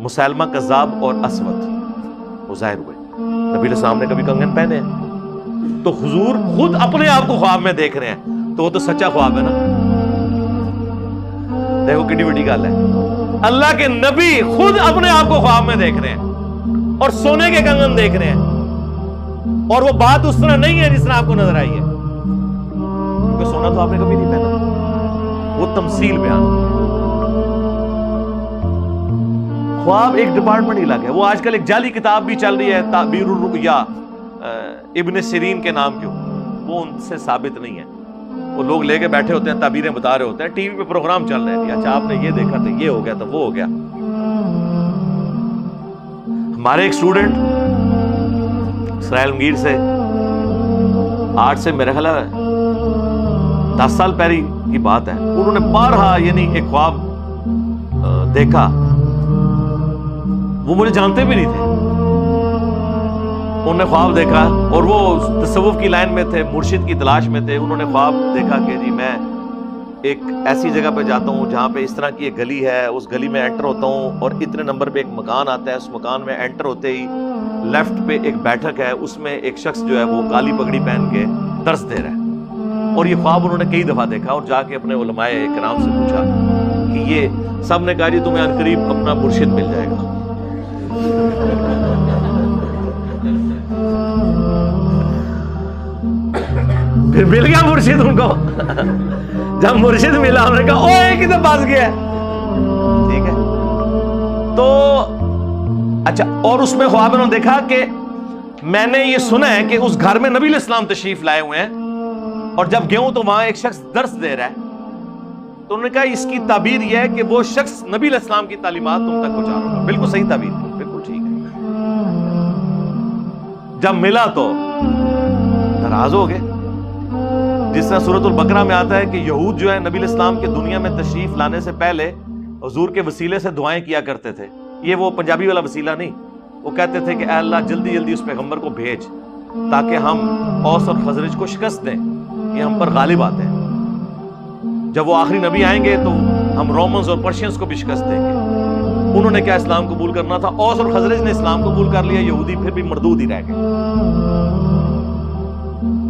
مسیلمہ کذاب اور اسود، وہ ظاہر ہوئے۔ نبی علیہ السلام نے کبھی کنگن پہنے ہیں؟ تو حضور خود اپنے آپ کو خواب میں دیکھ رہے ہیں، تو وہ تو سچا خواب ہے نا۔ دیکھو کتنی بڑی گل ہے، اللہ کے نبی خود اپنے آپ کو خواب میں دیکھ رہے ہیں اور سونے کے کنگن دیکھ رہے ہیں، اور وہ بات اس طرح نہیں ہے جس طرح آپ کو نظر آئی ہے، کیونکہ سونا تو آپ نے کبھی نہیں پہنا، وہ تمثیل بیان ہے۔ خواب ایک ڈپارٹمنٹ ہی الگ ہے۔ وہ آج کل ایک جعلی کتاب بھی چل رہی ہے تعبیر الرؤیا ابن سیرین کے نام کیوں، وہ ان سے ثابت نہیں ہے۔ وہ لوگ لے کے بیٹھے ہوتے ہیں، تعبیریں بتا رہے ہوتے ہیں، ٹی وی پہ پروگرام چل رہے ہیں کہ اچھا آپ نے یہ دیکھا تو یہ ہو گیا تو وہ ہو گیا۔ ہمارے ایک اسٹوڈنٹ اسرائیل مگیر سے 8 سے میرے خیال ہے 10 سال پہلے کی بات ہے، انہوں نے بارہا یعنی ایک خواب دیکھا، وہ مجھے جانتے بھی نہیں تھے، انہوں نے خواب دیکھا اور وہ تصوف کی لائن میں تھے، مرشد کی تلاش میں تھے۔ انہوں نے خواب دیکھا کہ جی میں ایک ایسی جگہ پہ جاتا ہوں جہاں پہ اس طرح کی ایک گلی ہے، اس گلی میں انٹر ہوتا ہوں اور اتنے نمبر پہ ایک مکان آتا ہے، اس مکان میں انٹر ہوتے ہی لیفٹ پہ ایک بیٹھک ہے، اس میں ایک شخص جو ہے وہ کالی پگڑی پہن کے درس دے رہا ہے۔ اور یہ خواب انہوں نے کئی دفعہ دیکھا اور جا کے اپنے علماء کرام سے پوچھا کہ یہ، سب نے کہا جی تمہیں عنقریب اپنا مرشد مل جائے گا۔ پھر مل گیا مرشد ان کو۔ جب مرشد ملا انہوں نے کہا اوہ کدھر پاس گیا ہے، ٹھیک ہے۔ تو اچھا، اور اس میں خواب انہوں نے دیکھا کہ میں نے یہ سنا ہے کہ اس گھر میں نبی علیہ السلام تشریف لائے ہوئے ہیں، اور جب گیا ہوں تو وہاں ایک شخص درس دے رہا ہے، تو انہوں نے کہا اس کی تعبیر یہ ہے کہ وہ شخص نبی علیہ السلام کی تعلیمات تم تک پہنچا رہا ہوگا۔ بالکل صحیح تعبیر، بالکل ٹھیک ہے۔ جب ملا تو ناراض ہو گئے، جس طرح سورۃ البقرہ میں آتا ہے کہ یہود جو ہے نبی علیہ السلام کے دنیا میں تشریف لانے سے پہلے حضور کے وسیلے سے دعائیں کیا کرتے تھے۔ یہ وہ پنجابی والا وسیلہ نہیں، وہ کہتے تھے کہ اے اللہ جلدی جلدی اس پیغمبر کو بھیج تاکہ ہم اوس اور خزرج کو شکست دیں، یہ ہم پر غالب آتے ہیں۔ جب وہ آخری نبی آئیں گے تو ہم رومنز اور پرشینز کو بھی شکست دیں گے۔ انہوں نے کیا اسلام قبول کرنا تھا، اوس اور خزرج نے اسلام قبول کر لیا، یہودی پھر بھی مردود ہی رہ گئے۔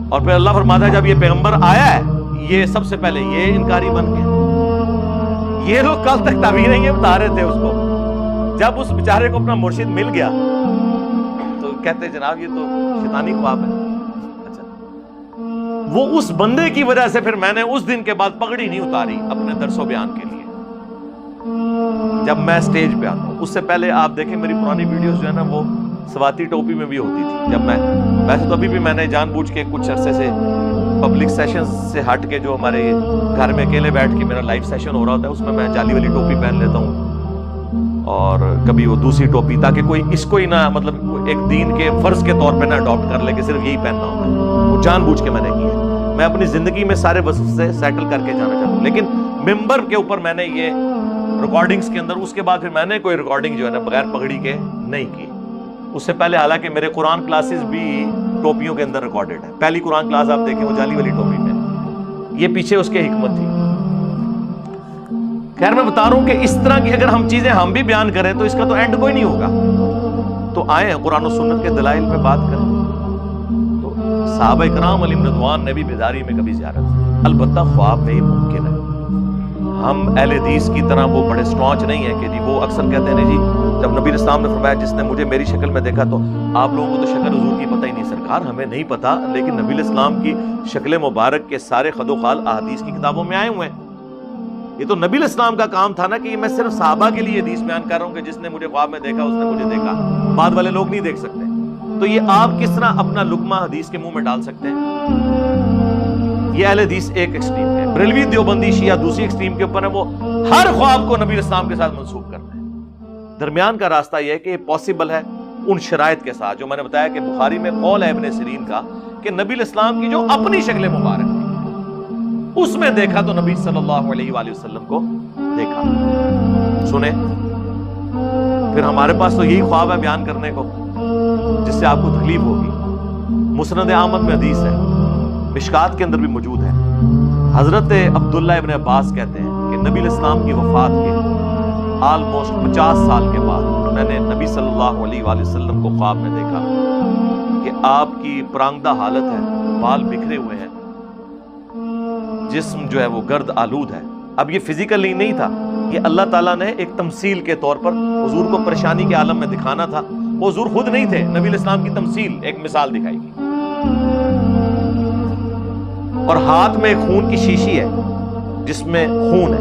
اور پھر اللہ فرماتا ہے جب یہ پیغمبر آیا ہے یہ سب سے پہلے یہ انکاری بن گیا۔ یہ لوگ کل تک تعبیریں یہ بتا رہے تھے اس کو، جب اس بیچارے کو اپنا مرشد مل گیا تو کہتے جناب یہ تو شیطانی خواب ہے۔ اچھا، وہ اس بندے کی وجہ سے پھر میں نے اس دن کے بعد پگڑی نہیں اتاری اپنے درس و بیان کے لیے جب میں سٹیج پہ آتا ہوں۔ اس سے پہلے آپ دیکھیں میری پرانی ویڈیوز جو ہے نا وہ سواتی ٹوپی میں بھی ہوتی تھی۔ جب میں ویسے تو ابھی بھی میں نے جان بوجھ کے کچھ عرصے سے پبلک سیشنز سے ہٹ کے جو ہمارے گھر میں اکیلے بیٹھ کے میرا لائیو سیشن ہو رہا ہوتا ہے اس میں جالی والی ٹوپی پہن لیتا ہوں، اور کبھی وہ دوسری ٹوپی، تاکہ کوئی اس کو ہی نہ مطلب ایک دین کے فرض کے طور پہ نہ اڈاپٹ کر لے کہ صرف یہی پہننا ہوتا ہے۔ وہ جان بوجھ کے میں نے کی ہے، میں اپنی زندگی میں سارے وصف سے سیٹل کر کے جانا چاہتا ہوں، لیکن ممبر کے اوپر میں نے یہ ریکارڈنگز کے اندر، اس کے بعد پھر میں نے کوئی ریکارڈنگ جو ہے نا بغیر پگڑی کے نہیں کی۔ اس سے پہلے حالانکہ میرے قرآن کلاسز بھی ٹوپیوں کے اندر ریکارڈڈ ہے۔ پہلی قرآن کلاس آپ دیکھیں وہ جالی والی ٹوپی میں، یہ پیچھے اس کے حکمت تھی۔ خیر میں بتا رہا ہوں کہ اس طرح کی اگر ہم چیزیں ہم بھی بیان کریں تو اس کا تو اینڈ کوئی نہیں ہوگا۔ تو آئیں قرآن و سنت کے دلائل پہ بات کریں۔ تو صحابہ کرام علیہم رضوان نے بھی بیداری میں کبھی زیارت، البتہ خواب میں ہی ممکن ہے۔ ہم اہل حدیث کی طرح وہ بڑے سٹانچ نہیں ہیں کہ جی وہ اکثر کہتے ہیں جی جب نبی اسلام نے فرمایا جس نے مجھے میری شکل میں دیکھا، تو آپ لوگوں کو تو شکل حضور کی پتہ ہی نہیں۔ سرکار ہمیں نہیں پتہ، لیکن نبی علیہ السلام کی شکل مبارک کے سارے خد و خال احادیث کی کتابوں میں آئے ہوئے ہیں۔ یہ تو نبی علیہ السلام کا کام تھا نا کہ میں صرف صحابہ کے لیے حدیث بیان کر رہا ہوں کہ جس نے مجھے خواب میں دیکھا اس نے مجھے دیکھا، بعد والے لوگ نہیں دیکھ سکتے۔ تو یہ آپ کس طرح اپنا لقمہ حدیث کے منہ میں ڈال سکتے ہیں؟ یہ اہل حدیث ایک ایکسٹریم ہے، بریلوی دیوبندی شیعہ دوسری ایکسٹریم کے اوپر ہے، وہ ہر خواب کو نبی علیہ السلام کے ساتھ منسوب کرتے ہیں۔ درمیان کا راستہ یہ ہے کہ یہ پاسبل ہے ان شرائط کے ساتھ جو میں نے بتایا کہ بخاری میں قول ہے ابن سیرین کا کہ نبی علیہ السلام کی جو اپنی شکل مبارک تھی اس میں دیکھا تو نبی صلی اللہ علیہ وآلہ وسلم کو دیکھا۔ سنیں پھر ہمارے پاس تو یہی خواب ہے بیان کرنے کو۔ جس سے آپ کو تکلیف ہوگی. مسند احمد میں حدیث ہے, مشکات کے اندر بھی موجود ہے. حضرت عبداللہ ابن عباس کہتے ہیں کہ نبی علیہ السلام کی وفات کے آلموسٹ 50 سال کے بعد میں نے نبی صلی اللہ علیہ وآلہ وسلم کو خواب میں دیکھا کہ آپ کی پرانگدہ حالت ہے, بال بکھرے ہوئے ہیں, جسم جو ہے وہ گرد آلود ہے. اب یہ فزیکلی نہیں تھا, یہ اللہ تعالیٰ نے ایک تمثیل کے طور پر حضور کو پریشانی کے عالم میں دکھانا تھا. وہ حضور خود نہیں تھے, نبی علیہ السلام کی تمثیل ایک مثال دکھائی گئی. اور ہاتھ میں ایک خون کی شیشی ہے جس میں خون ہے.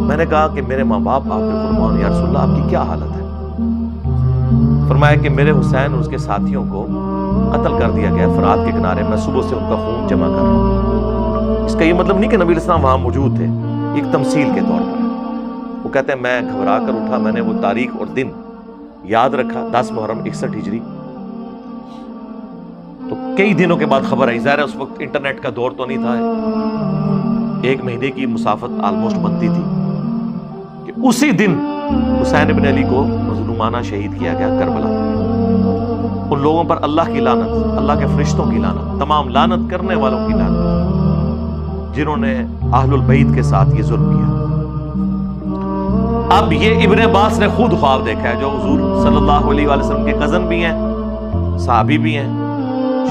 میں نے کہا کہ میرے ماں باپ آپ پہ قربان, یا رسول اللہ آپ کی کیا حالت ہے؟ فرمایا کہ میرے حسین اور اس کے ساتھیوں کو قتل کر دیا گیا فرات کے کنارے, میں صبح سے ان کا خون جمع کر رہا ہوں. اس کا یہ مطلب نہیں کہ نبی علیہ السلام وہاں موجود تھے, ایک تمثیل کے طور پر. وہ کہتے ہیں میں گھبرا کر اٹھا, میں نے وہ تاریخ اور دن یاد رکھا, 10 محرم 61 ہجری. تو کئی دنوں کے بعد خبر آئی, ظاہر ہے اس وقت انٹرنیٹ کا دور تو نہیں تھا, 1 مہینے کی مسافت آلموسٹ بنتی تھی, کہ اسی دن حسین ابن علی کو مظلومانہ شہید کیا گیا کربلا. ان لوگوں پر اللہ کی لعنت, اللہ کے فرشتوں کی لعنت, تمام لعنت کرنے والوں کی لعنت, جنہوں نے اہل البیت کے ساتھ یہ ظلم کیا. اب یہ ابن عباس نے خود خواب دیکھا ہے, جو حضور صلی اللہ علیہ وآلہ وسلم کے کزن بھی ہیں, صحابی بھی ہیں,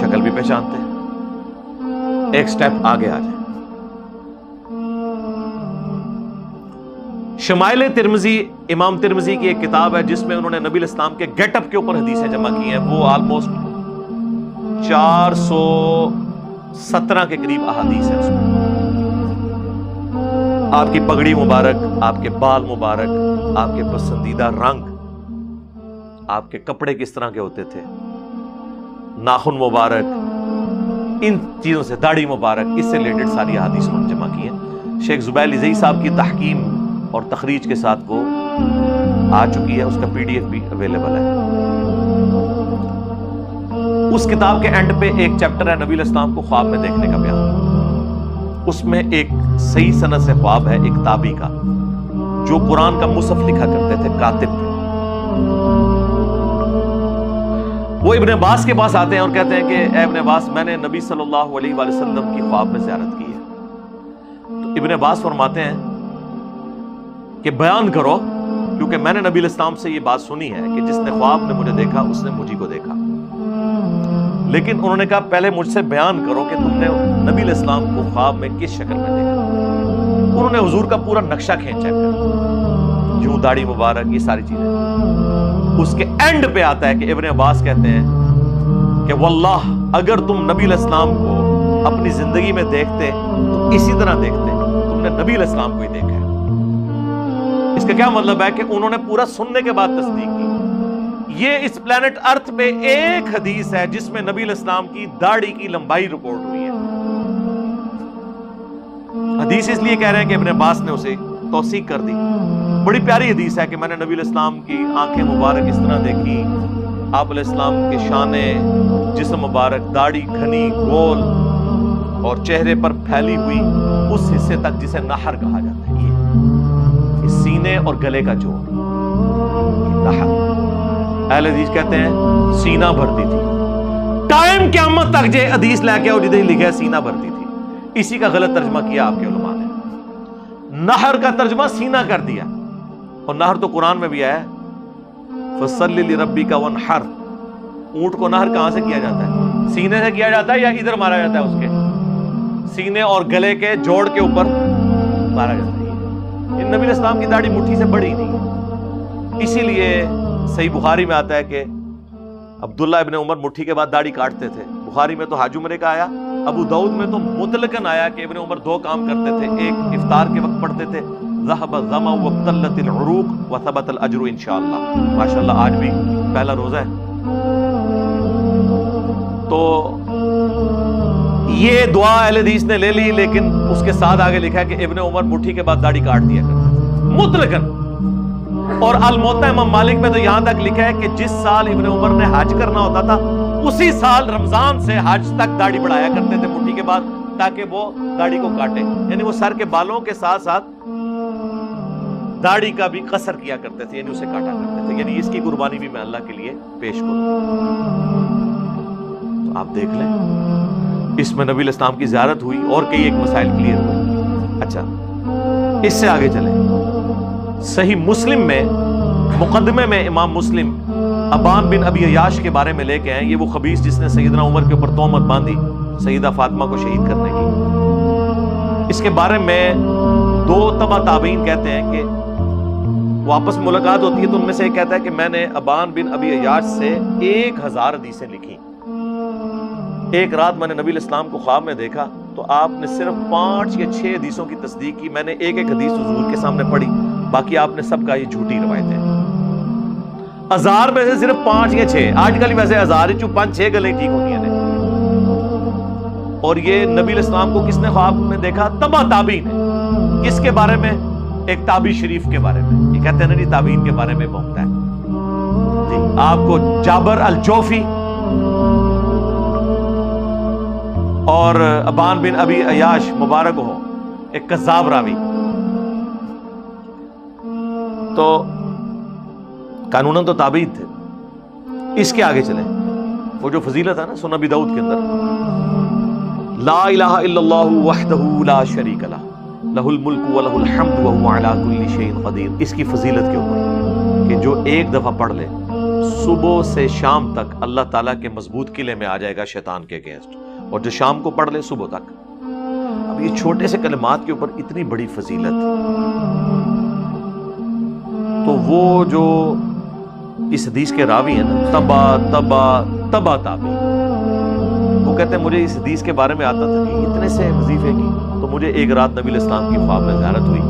شکل بھی پہچانتے ہیں. ایک سٹیپ آگے آ جائیں. شمائل ترمذی, امام ترمذی کی ایک کتاب ہے جس میں انہوں نے نبی علیہ السلام کے گیٹ اپ کے اوپر حدیثیں جمع کی ہیں. وہ آلموسٹ 417 کے قریب احادیث ہیں. اس میں آپ کی پگڑی مبارک, آپ کے بال مبارک, آپ کے پسندیدہ رنگ, آپ کے کپڑے کس طرح کے ہوتے تھے, ناخن مبارک, ان چیزوں سے, داڑھی مبارک, اس سے ریلیٹڈ ساری احادیث انہوں نے جمع کی ہیں. شیخ زبیر لزئی صاحب کی تحکیم اور تخریج کے ساتھ وہ آ چکی ہے, اس کا PDF بھی اویلیبل ہے. اس کتاب کے اینڈ پہ ایک چیپٹر ہے نبی علیہ السلام کو خواب میں دیکھنے کا بیان. اس میں ایک صحیح سند سے خواب ہے ایک تابعی کا, جو قرآن کا مصحف لکھا کرتے تھے, کاتب تھے. وہ ابن عباس کے پاس آتے ہیں اور کہتے ہیں کہ اے ابن عباس, میں نے نبی صلی اللہ علیہ وآلہ وسلم کی خواب میں زیارت کی ہے. تو ابن عباس فرماتے ہیں کہ بیان کرو, کیونکہ میں نے نبی علیہ السلام سے یہ بات سنی ہے کہ جس نے خواب میں مجھے دیکھا اس نے مجھے کو دیکھا. لیکن انہوں نے کہا پہلے مجھ سے بیان کرو کہ تم نے نبی علیہ السلام کو خواب میں کس شکل میں دیکھا. انہوں نے حضور کا پورا نقشہ کھینچا کر, یوں داڑھی مبارک, یہ ساری چیزیں. اس کے اینڈ پہ آتا ہے کہ ابن عباس کہتے ہیں کہ واللہ اگر تم نبی علیہ السلام کو اپنی زندگی میں دیکھتے تو اسی طرح دیکھتے, تم نے نبی علیہ السلام کو ہی دیکھا ہے. اس کا کیا مطلب ہے کہ انہوں نے پورا سننے کے بعد تصدیق کی. یہ اس پلانٹ ارتھ پہ ایک حدیث ہے جس میں نبی علیہ السلام کی داڑھی کی لمبائی رپورٹ ہوئی ہے. حدیث اس لیے کہہ رہے ہیں کہ ابن عباس نے اسے توثیق کر دی. بڑی پیاری حدیث ہے کہ میں نے نبی علیہ السلام کی آنکھیں مبارک اس طرح دیکھی, آپ علیہ السلام کے شانے, جسم مبارک, داڑھی گھنی گول اور چہرے پر پھیلی ہوئی اس حصے تک جسے نہر کہا جاتا ہے. یہ سینے اور گلے کا جوڑ, نہر. اہل حدیث کہتے ہیں سینہ بھرتی تھی. ٹائم قیامت تک جے حدیث لے کے اور جدے لکھا سینہ بھرتی تھی. اسی کا غلط ترجمہ کیا آپ کے علماء نے, نہر کا ترجمہ سینہ کر دیا. اور نہر تو قرآن میں بھی آیا ہے, فصلی لربک وانحر. اونٹ کو نہر کہاں سے کیا جاتا ہے؟ سینے سے کیا جاتا ہے یا ادھر مارا جاتا ہے؟ اس کے سینے اور گلے کے جوڑ کے اوپر مارا جاتا ہے. یہ نبی علیہ السلام کی داڑھی مٹھی سے بڑی نہیں ہے. اسی لیے صحیح بخاری میں آتا ہے کہ عبداللہ ابن عمر مٹھی کے بعد داڑھی کاٹتے تھے. بخاری میں تو حج عمرے کا آیا, ابو داؤد میں تو مطلقاً آیا کہ ابن عمر 2 کام کرتے تھے. ایک افطار کے وقت پڑھتے تھے ذهب الظمأ وابتلت العروق وثبت الاجر انشاءاللہ. ماشاءاللہ آج بھی پہلا روزہ ہے. تو یہ دعا اہل حدیث نے لے لی, لیکن اس کے ساتھ آگے لکھا ہے کہ ابن عمر مٹھی کے بعد داڑھی کاٹ دیا کرتے تھے مطلقاً. اور الموطا امام مالک میں تو یہاں تک لکھا ہے کہ جس سال ابن عمر نے حج کرنا ہوتا تھا اسی سال رمضان سے حج تک داڑھی بڑھایا کرتے تھے مٹھی کے بعد, تاکہ وہ داڑھی کو کاٹے. یعنی وہ سر کے بالوں کے ساتھ ساتھ داڑھی کا بھی قصر کیا کرتے تھے، یعنی اسے کاٹا کرتے تھے، یعنی اس کی قربانی بھی میں اللہ کے لیے پیش کروں۔ تو آپ دیکھ لیں اس میں نبی علیہ السلام کی زیارت ہوئی اور کئی ایک مسائل کلیئر ہوئے۔ اچھا اس سے آگے چلیں، صحیح مسلم میں مقدمے میں امام مسلم ابان بن ابی عیاش کے بارے میں لے کے ہیں، یہ وہ خبیث جس نے سیدنا عمر کے اوپر تہمت باندھی سیدہ فاطمہ کو شہید کرنے کی۔ اس کے بارے میں دو تبع تابعین کہتے ہیں کہ وہ آپس میں ملاقات ہوتی ہے تو ان میں سے ایک کہتا ہے کہ میں نے ابان بن ابی عیاش سے 1000 حدیثیں لکھی۔ ایک رات میں نے نبی علیہ السلام کو خواب میں دیکھا تو آپ نے صرف 5 یا 6 حدیثوں کی تصدیق کی، میں نے ایک ایک حدیث حضور کے سامنے پڑھی، باقی آپ نے سب کا یہ جھوٹی روایتیں۔ 1000 میں سے صرف 5 یا 6، آج کل ویسے 1000 ہی 5-6 گلے ٹھیک ہوتی ہیں۔ اور یہ نبی علیہ السلام کو کس نے خواب میں دیکھا؟ تبع تابعین نے۔ کس کے بارے میں؟ ایک تابعی شریف کے بارے میں۔ یہ کہتے ہیں نا جی تابعین کے بارے میں بہت ہے جی، آپ کو جابر الجوفی اور ابان بن ابی عیاش مبارک ہو، ایک کذاب راوی۔ تو قانوناً تو تابعین تھے۔ اس کے آگے چلیں، وہ جو فضیلت ہے نا سنن ابی داؤد کے اندر، لا الہ الا اللہ وحدہ لا شریک لہ لہ الملک ولہ الحمد وہو علی کل شیء قدیر، اس کی فضیلت کے اوپر کہ جو ایک دفعہ پڑھ لے صبح سے شام تک اللہ تعالیٰ کے مضبوط قلعے میں آ جائے گا شیطان کے اگینسٹ، اور جو شام کو پڑھ لے صبح تک۔ اب یہ چھوٹے سے کلمات کے اوپر اتنی بڑی فضیلت، تو وہ جو اس حدیث کے راوی ہیں نا تبع تابعی، وہ کہتے ہیں مجھے اس حدیث کے بارے میں آتا تھا کہ اتنے سے وظیفے کی، تو مجھے ایک رات نبی علیہ السلام کی خواب میں زیارت ہوئی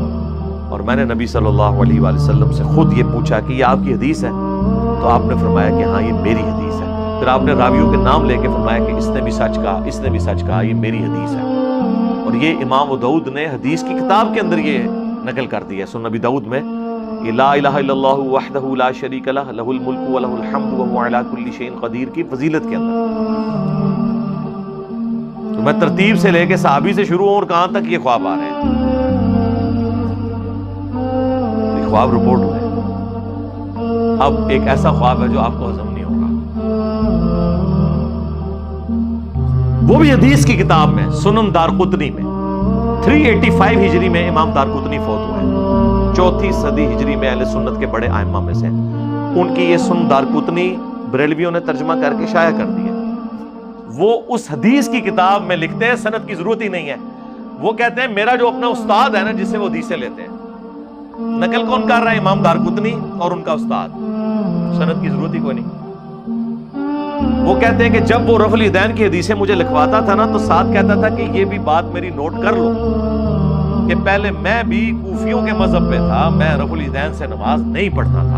اور میں نے نبی صلی اللہ علیہ وآلہ وسلم سے خود یہ پوچھا کہ یہ آپ کی حدیث ہے؟ تو آپ نے فرمایا کہ ہاں یہ میری حدیث ہے۔ پھر آپ نے راویوں کے نام لے کے فرمایا کہ اس نے بھی سچ کہا، اس نے بھی سچ کہا، یہ میری حدیث ہے۔ اور یہ امام داؤد نے حدیث کی کتاب کے اندر یہ نقل کر دی ہے، سنن ابی داؤد میں، یہ لا الہ الا اللہ وحدہ لا شریک لہ لہ الملک ولہ الحمد وہو علی کل شیء قدیر کی فضیلت کے اندر۔ تو میں ترتیب سے لے کے صحابی سے شروع ہوں اور کہاں تک یہ خواب آ رہے ہیں، یہ خواب رپورٹ ہوئے۔ اب ایک ایسا خواب ہے جو آپ کو ہضم نہیں ہوگا، وہ بھی حدیث کی کتاب میں، سنن دارقطنی میں 385 ہجری میں امام دارقطنی فوت ہوئے، 4 صدی ہجری میں اہل سنت کے بڑے ائمہ میں سے۔ ان کی یہ سنن دارقطنی بریلویوں نے ترجمہ کر کے شائع کر دی ہے۔ وہ اس حدیث کی کتاب میں لکھتے ہیں، سند کی ضرورت ہی نہیں ہے، وہ کہتے ہیں میرا جو اپنا استاد ہے نا جس سے وہ حدیثیں لیتے ہیں، نقل کون کر رہا ہے؟ امام دارقطنی اور ان کا استاد، سند کی ضرورت ہی کوئی نہیں۔ وہ کہتے ہیں کہ جب وہ رفع الیدین کی حدیثیں مجھے لکھواتا تھا نا تو ساتھ کہتا تھا کہ یہ بھی بات میری نوٹ کر لو کہ پہلے میں بھی کوفیوں کے مذہب پہ تھا، میں رفع الیدین سے نماز نہیں پڑھتا تھا۔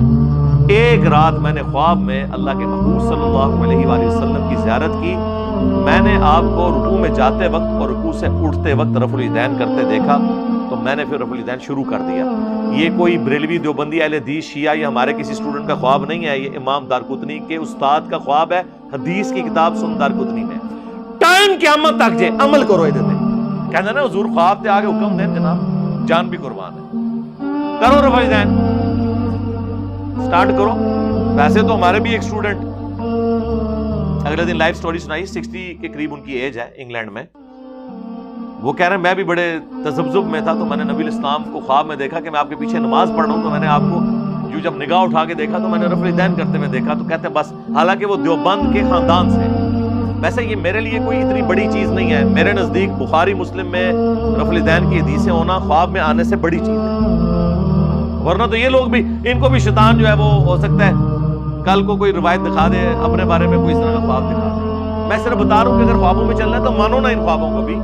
ایک رات میں نے خواب میں اللہ کے محبوب صلی اللہ علیہ وآلہ وسلم کی زیارت کی، میں نے آپ کو رکوع میں جاتے وقت اور رکوع سے اٹھتے وقت رفع الیدین کرتے دیکھا، تو میں نے پھر رفع الیدین شروع کر دیا۔ یہ کوئی بریلوی دیوبندی اہل حدیث شیعہ یا ہمارے کسی اسٹوڈنٹ کا خواب نہیں ہے، یہ امام دارقطنی کے استاد کا خواب ہے، حدیث کی کتاب سنن دارقطنی میں۔ ٹائم قیامت تک جے عمل کرو یہ دیتے کہنا نا حضور خواب تے آگے حکم دیں جناب، جان بھی قربان ہے، کرو رفع الیدین، سٹارٹ کرو۔ ویسے تو ہمارے بھی ایک اسٹوڈنٹ اگلے دن لائف سٹوری سنائی، 60 کے قریب ان کی ایج ہے انگلینڈ میں، وہ کہہ رہے ہیں میں بھی بڑے تذبذب میں تھا، تو میں نے نبی علیہ السلام کو خواب میں دیکھا کہ میں آپ کے پیچھے نماز پڑھ رہا ہوں، تو میں نے آپ کو جو جب نگاہ اٹھا کے دیکھا تو میں نے رفع الیدین کرتے ہوئے دیکھا، تو کہتے ہیں بس، حالانکہ وہ دیوبند کے خاندان سے، ویسے یہ میرے لیے کوئی اتنی بڑی چیز نہیں ہے، میرے نزدیک بخاری مسلم میں رفع الیدین کی حدیثیں ہونا خواب میں آنے سے بڑی چیز ہے، ورنہ تو یہ لوگ بھی، ان کو بھی شیطان جو ہے وہ ہو سکتا ہے کل کو کوئی روایت دکھا دے اپنے بارے میں، کوئی اس طرح کا خواب دکھا دے۔ میں صرف بتا رہا ہوں کہ اگر خوابوں میں چلنا ہے تو مانو نا ان خوابوں کو بھی،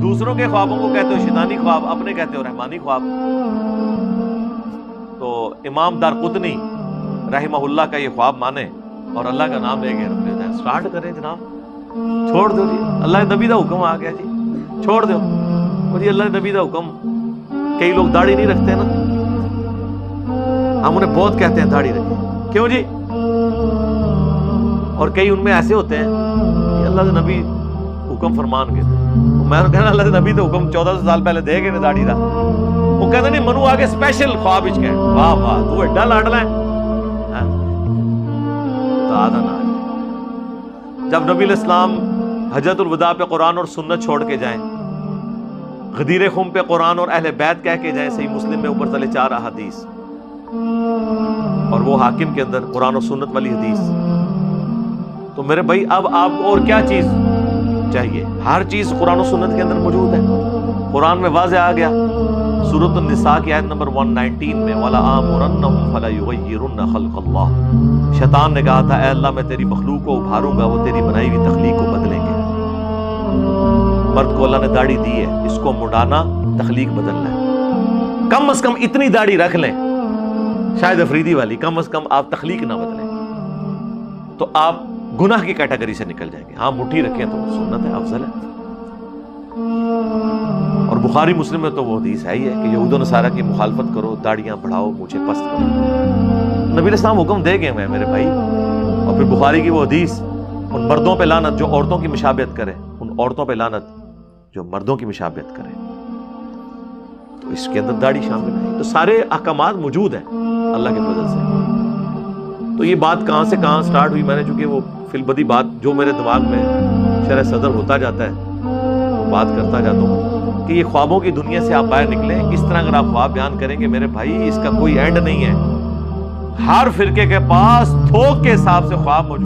دوسروں کے خوابوں کو کہتے ہو شیطانی خواب، اپنے کہتے ہو رحمانی خواب۔ تو امام دارقطنی رحمہ اللہ کا یہ خواب مانے اور اللہ کا نام لے کے رکھ لیتا ہے، سٹارٹ کریں جناب، چھوڑ دو جی، اللہ نبی دا حکم آ گیا جی، چھوڑ دو جی، اللہ نبی دا حکم۔ کئی لوگ داڑھی نہیں رکھتے نا، ہم انہیں بہت کہتے ہیں داڑھی رکھیں، کیوں جی؟ اور کئی ان میں ایسے ہوتے ہیں کہ اللہ کے نبی حکم فرمان کے تھے، میں کہنا اللہ کے نبی تو حکم 1400 سال پہلے دے گئے داڑھی دا، وہ کہتے نہیں منو آگے اسپیشل خواب وچ کہ واہ واہ تو ایڈا لاڈلا ہے تو آدھا نہ آ جائے۔ جب نبی علیہ السلام حجۃ الوداع پہ قرآن اور سنت چھوڑ کے جائیں، غدیر خم پہ قرآن اور اہل بیت کہہ کے جائیں، صحیح مسلم میں اوپر تلے 4 احادیث، اور وہ حاکم کے اندر قرآن و سنت والی حدیث، تو میرے بھائی اب آپ اور کیا چیز چاہیے؟ ہر چیز قرآن و سنت کے اندر موجود ہے۔ قرآن میں واضح آ گیا، سورۃ النساء کی آیت نمبر 119 میں وَلَا آمُرَنَّهُمْ فَلَا يُغَيِّرُنَّ خَلْقَ اللَّهِ، شیطان نے کہا تھا اے اللہ میں تیری مخلوق کو ابھاروں گا، وہ تیری بنائی ہوئی تخلیق کو بدلیں گے۔ مرد کو اللہ نے داڑھی دی ہے، اس کو مڈانا تخلیق بدلنا ہے۔ کم از کم اتنی داڑھی رکھ لیں، شاید افریدی والی، کم از کم آپ تخلیق نہ بدلیں تو آپ گناہ کی کیٹیگری سے نکل جائیں گے۔ ہاں مٹھی رکھیں تو سنت ہے، افضل ہے۔ اور بخاری مسلم میں تو وہ حدیث ہے ہی ہے کہ یہود و نصارہ کی مخالفت کرو، داڑیاں بڑھاؤ، مجھے پست کرو۔ نبی علیہ السلام حکم دے گئے ہیں میرے بھائی۔ اور پھر بخاری کی وہ حدیث، ان مردوں پہ لعنت جو عورتوں کی مشابہت کرے، ان عورتوں پہ لعنت جو مردوں کی مشابہت کرے، تو اس کے اندر داڑھی شامل ہے۔ تو سارے احکامات موجود ہیں اللہ کے فضل سے۔ تو یہ بات کہاں سے کہاں سٹارٹ ہوئی، میں نے چونکہ وہ فی البدی بات جو میرے دماغ میں شرح صدر ہوتا جاتا ہے وہ بات کرتا جاتا ہوں کہ یہ خوابوں کی دنیا سے آپ باہر نکلیں۔ اس طرح اگر آپ خواب بیان کریں گے میرے بھائی، اس کا کوئی اینڈ نہیں ہے۔ ہر فرقے کے پاس تھوک کے حساب سے خواب موجود